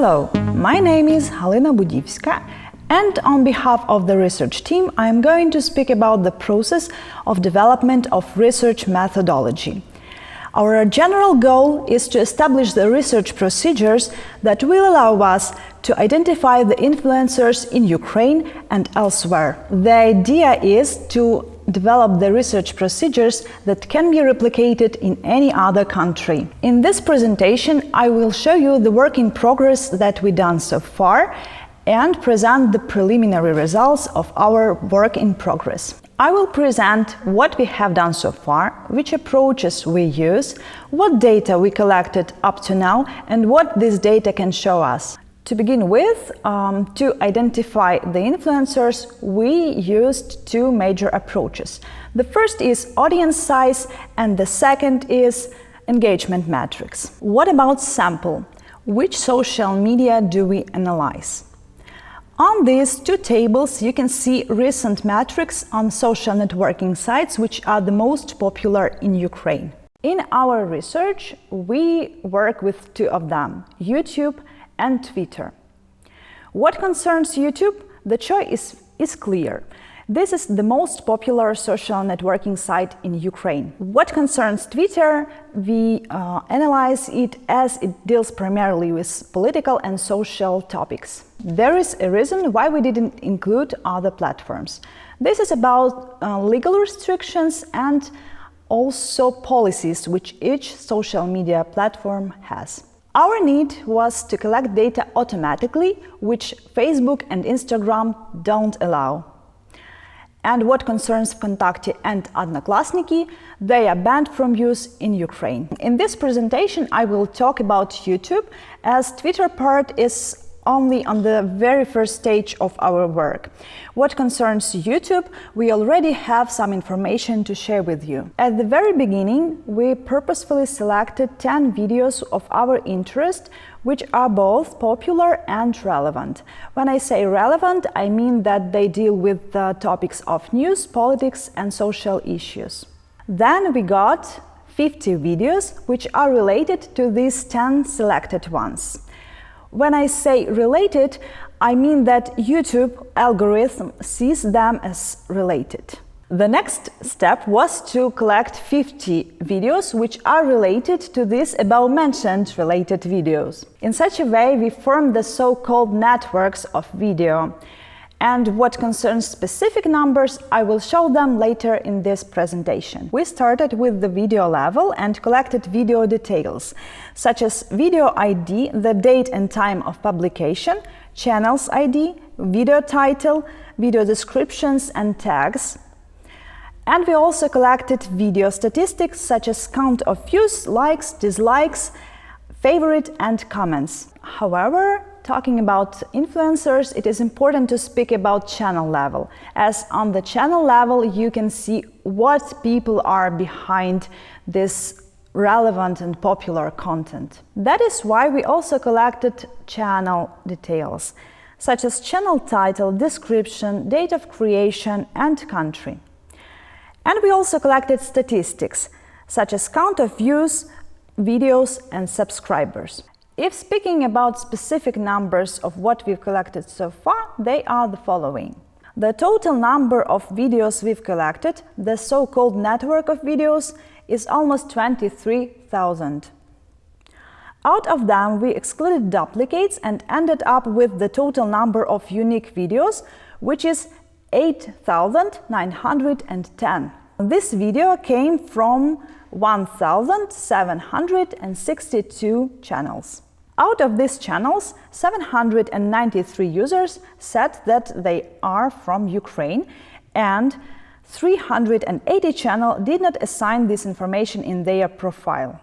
Hello, my name is Halyna Budivska, and on behalf of the research team, I am going to speak about the process of development of research methodology. Our general goal is to establish the research procedures that will allow us to identify the influencers in Ukraine and elsewhere. The idea is to develop the research procedures that can be replicated in any other country. In this presentation, I will show you the work in progress that we've done so far and present the preliminary results of our work in progress. I will present what we have done so far, which approaches we use, what data we collected up to now, and what this data can show us. To begin with, to identify the influencers, we used two major approaches. The first is audience size, and the second is engagement metrics. What about sample? Which social media do we analyze? On these two tables, you can see recent metrics on social networking sites which are the most popular in Ukraine. In our research, we work with two of them, YouTube and Twitter. What concerns YouTube, the choice is clear. This is the most popular social networking site in Ukraine. What concerns Twitter, we analyze it as it deals primarily with political and social topics. There is a reason why we didn't include other platforms. This is about legal restrictions and also policies which each social media platform has. Our need was to collect data automatically, which Facebook and Instagram don't allow. And what concerns Vkontakte and Odnoklassniki, they are banned from use in Ukraine. In this presentation, I will talk about YouTube, as Twitter part is only on the very first stage of our work. What concerns YouTube, we already have some information to share with you. At the very beginning, we purposefully selected 10 videos of our interest, which are both popular and relevant. When I say relevant, I mean that they deal with the topics of news, politics, and social issues. Then we got 50 videos which are related to these 10 selected ones. When I say related, I mean that YouTube algorithm sees them as related. The next step was to collect 50 videos which are related to these above-mentioned related videos. In such a way, we formed the so-called networks of video. And what concerns specific numbers, I will show them later in this presentation. We started with the video level and collected video details, such as video ID, the date and time of publication, channel's ID, video title, video descriptions and tags. And we also collected video statistics such as count of views, likes, dislikes, favorite and comments. However, talking about influencers, it is important to speak about channel level, as on the channel level you can see what people are behind this relevant and popular content. That is why we also collected channel details, such as channel title, description, date of creation and country. And we also collected statistics, such as count of views, videos and subscribers. If speaking about specific numbers of what we've collected so far, they are the following. The total number of videos we've collected, the so-called network of videos, is almost 23,000. Out of them, we excluded duplicates and ended up with the total number of unique videos, which is 8,910. This video came from 1,762 channels. Out of these channels, 793 users said that they are from Ukraine, and 380 channels did not assign this information in their profile.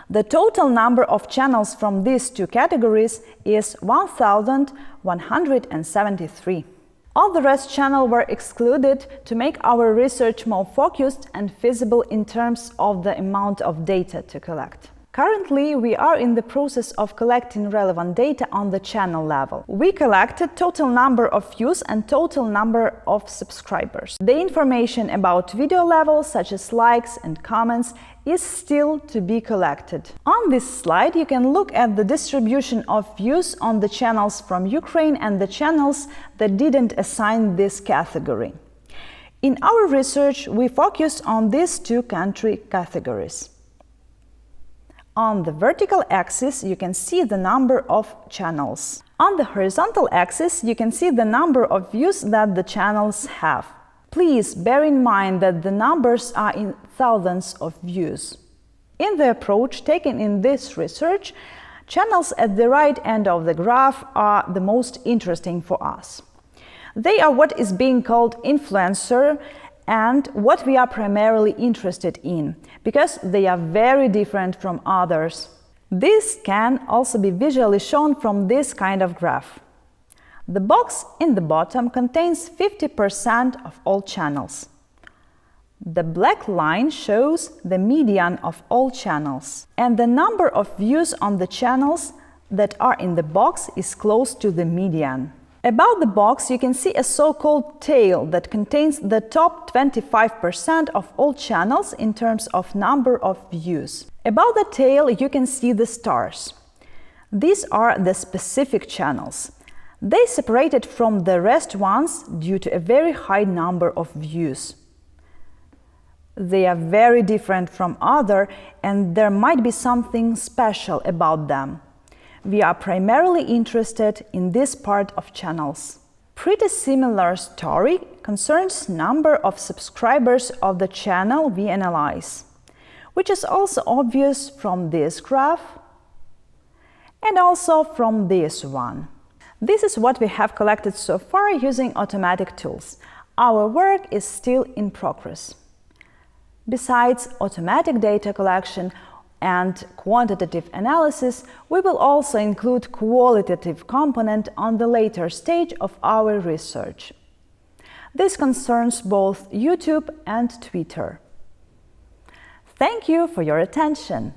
The total number of channels from these two categories is 1,173. All the rest channels were excluded to make our research more focused and feasible in terms of the amount of data to collect. Currently, we are in the process of collecting relevant data on the channel level. We collected total number of views and total number of subscribers. The information about video levels, such as likes and comments, is still to be collected. On this slide, you can look at the distribution of views on the channels from Ukraine and the channels that didn't assign this category. In our research, we focused on these two country categories. On the vertical axis, you can see the number of channels. On the horizontal axis, you can see the number of views that the channels have. Please bear in mind that the numbers are in thousands of views. In the approach taken in this research, channels at the right end of the graph are the most interesting for us. They are what is being called influencer and what we are primarily interested in, because they are very different from others. This can also be visually shown from this kind of graph. The box in the bottom contains 50% of all channels. The black line shows the median of all channels, and the number of views on the channels that are in the box is close to the median. About the box, you can see a so-called tail that contains the top 25% of all channels in terms of number of views. About the tail, you can see the stars. These are the specific channels. They separated from the rest ones due to a very high number of views. They are very different from others, and there might be something special about them. We are primarily interested in this part of channels. Pretty similar story concerns number of subscribers of the channel we analyze, which is also obvious from this graph and also from this one. This is what we have collected so far using automatic tools. Our work is still in progress. Besides automatic data collection and quantitative analysis, we will also include qualitative component on the later stage of our research. This concerns both YouTube and Twitter. Thank you for your attention.